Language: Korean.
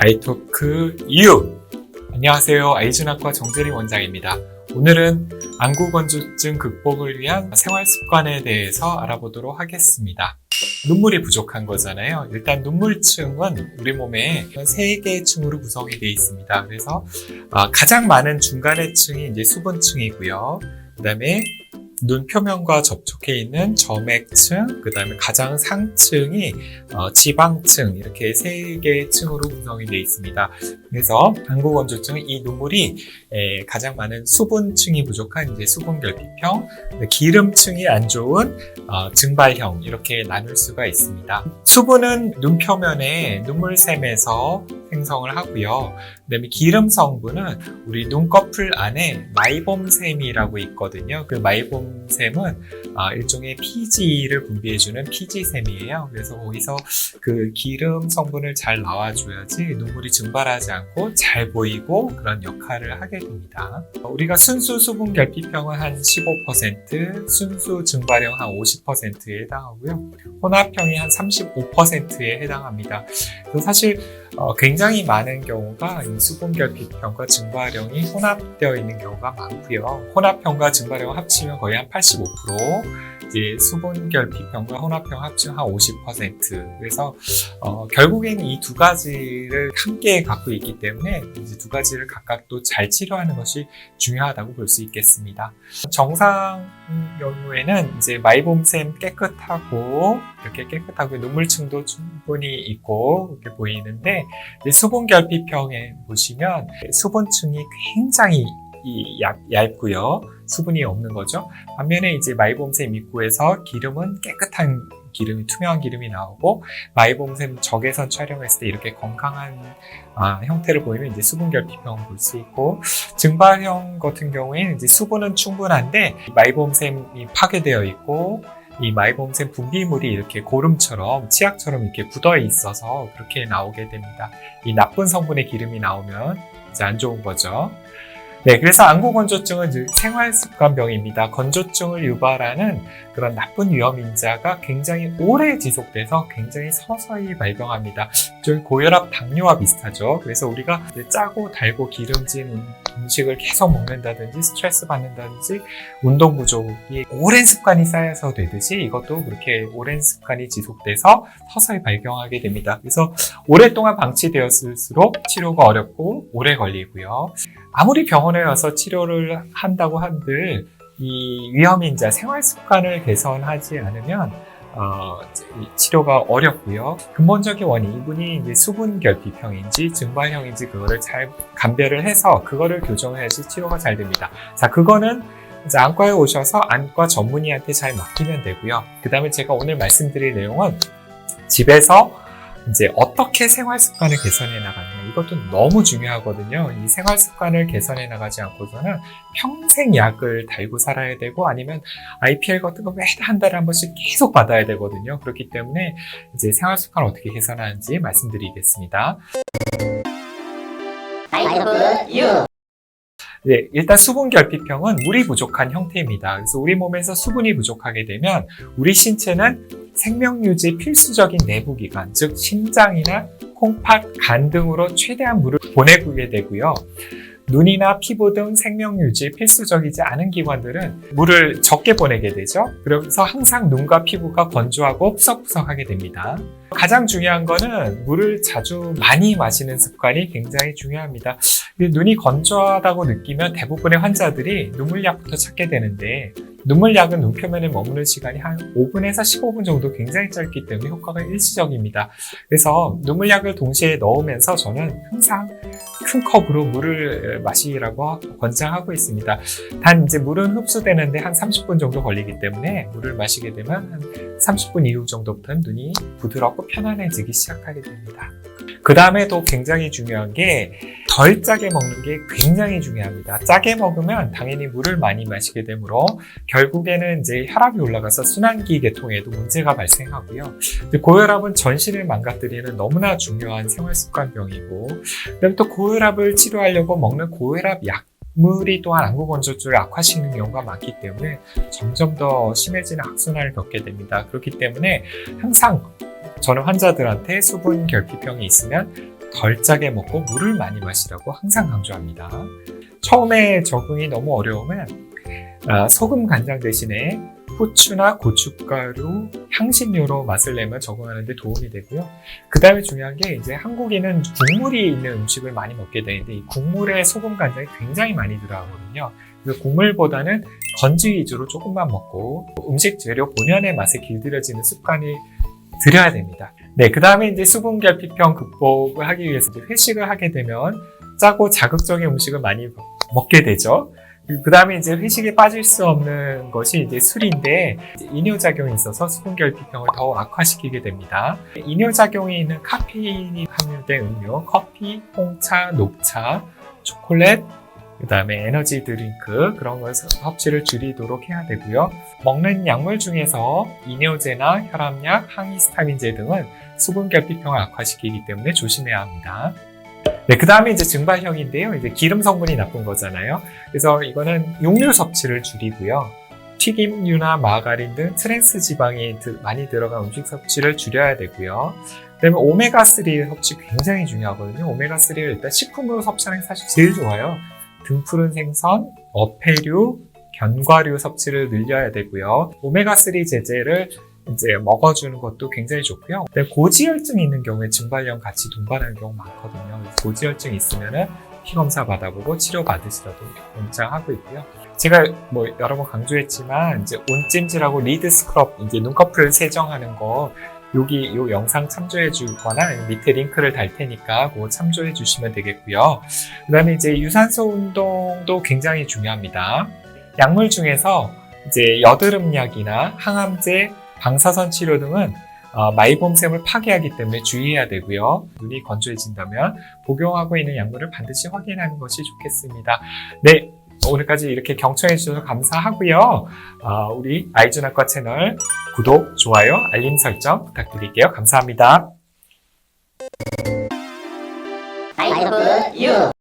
아이토크 U! 안녕하세요. 아이준학과 정재림 원장입니다. 오늘은 안구건조증 극복을 위한 생활습관에 대해서 알아보도록 하겠습니다. 눈물이 부족한 거잖아요. 일단 눈물층은 우리 몸에 3개의 층으로 구성이 되어 있습니다. 그래서 가장 많은 중간의 층이 이제 수분층이고요. 그 다음에 눈 표면과 접촉해 있는 점액층, 그 다음에 가장 상층이 지방층, 이렇게 3개의 층으로 구성이 되어 있습니다. 그래서 안구건조증은 이 눈물이 가장 많은 수분층이 부족한 이제 수분결핍형, 기름층이 안 좋은 증발형, 이렇게 나눌 수가 있습니다. 수분은 눈 표면에 눈물샘에서 생성을 하고요. 그 다음에 기름 성분은 우리 눈꺼풀 안에 마이봄샘이라고 있거든요. 그 마이봄샘은 일종의 피지를 분비해주는 피지샘이에요. 그래서 거기서 그 기름 성분을 잘 나와줘야지 눈물이 증발하지 않고 잘 보이고 그런 역할을 하게 됩니다. 우리가 순수 수분 결핍형은 한 15%, 순수 증발형 한 50%에 해당하고요. 혼합형이 한 35%에 해당합니다. 그래서 사실 굉장히 많은 경우가 이 수분결핍형과 증발형이 혼합되어 있는 경우가 많고요. 혼합형과 증발형 합치면 거의 한 85%, 이제 수분결핍형과 혼합형 합치면 한 50%. 그래서 결국에는 이 두 가지를 함께 갖고 있기 때문에 이제 두 가지를 각각 또 잘 치료하는 것이 중요하다고 볼 수 있겠습니다. 정상 경우에는 이제 마이봄샘 깨끗하고 이렇게 깨끗하고 눈물층도 충분히 있고 이렇게 보이는데, 수분결핍형에 보시면 수분층이 굉장히 얇고요. 수분이 없는 거죠. 반면에 이제 마이봄샘 입구에서 기름은 깨끗한 기름이, 투명한 기름이 나오고, 마이봄샘 적외선 촬영했을 때 이렇게 건강한 형태를 보이면 이제 수분결핍형을 볼 수 있고, 증발형 같은 경우에는 이제 수분은 충분한데 마이봄샘이 파괴되어 있고, 이 마이봄샘 분비물이 이렇게 고름처럼, 치약처럼 이렇게 굳어 있어서 그렇게 나오게 됩니다. 이 나쁜 성분의 기름이 나오면 이제 안 좋은 거죠. 네, 그래서 안구건조증은 생활습관병입니다. 건조증을 유발하는 그런 나쁜 위험인자가 굉장히 오래 지속돼서 굉장히 서서히 발병합니다. 좀 고혈압, 당뇨와 비슷하죠. 그래서 우리가 짜고 달고 기름진 음식을 계속 먹는다든지, 스트레스 받는다든지, 운동 부족이 오랜 습관이 쌓여서 되듯이 이것도 그렇게 오랜 습관이 지속돼서 서서히 발병하게 됩니다. 그래서 오랫동안 방치되었을수록 치료가 어렵고 오래 걸리고요. 아무리 병원에 와서 치료를 한다고 한들 이 위험인자 생활습관을 개선하지 않으면 치료가 어렵고요. 근본적인 원인, 이분이 이제 수분결핍형인지 증발형인지 그거를 잘 감별을 해서 그거를 교정해야지 치료가 잘 됩니다. 자, 그거는 이제 안과에 오셔서 안과 전문의한테 잘 맡기면 되고요. 그 다음에 제가 오늘 말씀드릴 내용은 집에서 이제 어떻게 생활습관을 개선해 나가느냐, 이것도 너무 중요하거든요. 이 생활습관을 개선해 나가지 않고서는 평생 약을 달고 살아야 되고, 아니면 IPL 같은 거 매달 한 달에 한 번씩 계속 받아야 되거든요. 그렇기 때문에 이제 생활습관을 어떻게 개선하는지 말씀드리겠습니다. 네, 일단 수분결핍형은 물이 부족한 형태입니다. 그래서 우리 몸에서 수분이 부족하게 되면 우리 신체는 생명유지 필수적인 내부기관, 즉 심장이나 콩팥, 간 등으로 최대한 물을 보내게 되고요. 눈이나 피부 등 생명유지 필수적이지 않은 기관들은 물을 적게 보내게 되죠. 그래서 항상 눈과 피부가 건조하고 푸석푸석하게 됩니다. 가장 중요한 거는 물을 자주 많이 마시는 습관이 굉장히 중요합니다. 눈이 건조하다고 느끼면 대부분의 환자들이 눈물약부터 찾게 되는데, 눈물약은 눈 표면에 머무는 시간이 한 5분에서 15분 정도 굉장히 짧기 때문에 효과가 일시적입니다. 그래서 눈물약을 동시에 넣으면서 저는 항상 큰 컵으로 물을 마시라고 권장하고 있습니다. 단 이제 물은 흡수되는데 한 30분 정도 걸리기 때문에 물을 마시게 되면 한 30분 이후 정도부터는 눈이 부드럽고 편안해지기 시작하게 됩니다. 그 다음에 또 굉장히 중요한 게 덜 짜게 먹는 게 굉장히 중요합니다. 짜게 먹으면 당연히 물을 많이 마시게 되므로 결국에는 이제 혈압이 올라가서 순환기 계통에도 문제가 발생하고요. 고혈압은 전신을 망가뜨리는 너무나 중요한 생활습관병이고, 그다음에 또 고혈압을 치료하려고 먹는 고혈압 약물이 또한 안구건조증을 악화시키는 경우가 많기 때문에 점점 더 심해지는 악순환을 겪게 됩니다. 그렇기 때문에 항상 저는 환자들한테 수분 결핍형이 있으면 덜 짜게 먹고 물을 많이 마시라고 항상 강조합니다. 처음에 적응이 너무 어려우면 소금 간장 대신에 후추나 고춧가루, 향신료로 맛을 내면 적응하는 데 도움이 되고요. 그 다음에 중요한 게 이제 한국인은 국물이 있는 음식을 많이 먹게 되는데 이 국물에 소금 간장이 굉장히 많이 들어가거든요. 그래서 국물보다는 건지 위주로 조금만 먹고 음식 재료 본연의 맛에 길들여지는 습관이 들여야 됩니다. 네, 그 다음에 이제 수분 결핍형 극복을 하기 위해서 이제 회식을 하게 되면 짜고 자극적인 음식을 많이 먹게 되죠. 그 다음에 이제 회식에 빠질 수 없는 것이 이제 술인데 이뇨작용이 있어서 수분결핍형을 더 악화시키게 됩니다. 이뇨작용이 있는 카페인이 함유된 음료, 커피, 홍차, 녹차, 초콜릿, 그 다음에 에너지 드링크 그런 걸 섭취를 줄이도록 해야 되고요. 먹는 약물 중에서 이뇨제나 혈압약, 항히스타민제 등은 수분결핍형을 악화시키기 때문에 조심해야 합니다. 네, 그 다음에 이제 증발형인데요. 이제 기름 성분이 나쁜 거잖아요. 그래서 이거는 육류 섭취를 줄이고요. 튀김류나 마가린 등 트랜스 지방이 많이 들어간 음식 섭취를 줄여야 되고요. 그다음에 오메가3 섭취 굉장히 중요하거든요. 오메가3를 일단 식품으로 섭취하는 게 사실 제일 좋아요. 등푸른 생선, 어패류, 견과류 섭취를 늘려야 되고요. 오메가3 제제를 이제 먹어주는 것도 굉장히 좋고요. 고지혈증이 있는 경우에 증발형 같이 동반하는 경우 많거든요. 고지혈증이 있으면은 피 검사 받아보고 치료 받으시라고 권장하고 있고요. 제가 여러 번 강조했지만 이제 온찜질하고 리드 스크럽 이제 눈꺼풀 세정하는 거 여기 이 영상 참조해 주거나 밑에 링크를 달 테니까 그거 참조해 주시면 되겠고요. 그다음에 이제 유산소 운동도 굉장히 중요합니다. 약물 중에서 이제 여드름약이나 항암제, 방사선 치료 등은 마이봄샘을 파괴하기 때문에 주의해야 되고요. 눈이 건조해진다면 복용하고 있는 약물을 반드시 확인하는 것이 좋겠습니다. 네, 오늘까지 이렇게 경청해 주셔서 감사하고요. 우리 아이준학과 채널 구독, 좋아요, 알림 설정 부탁드릴게요. 감사합니다. I love you.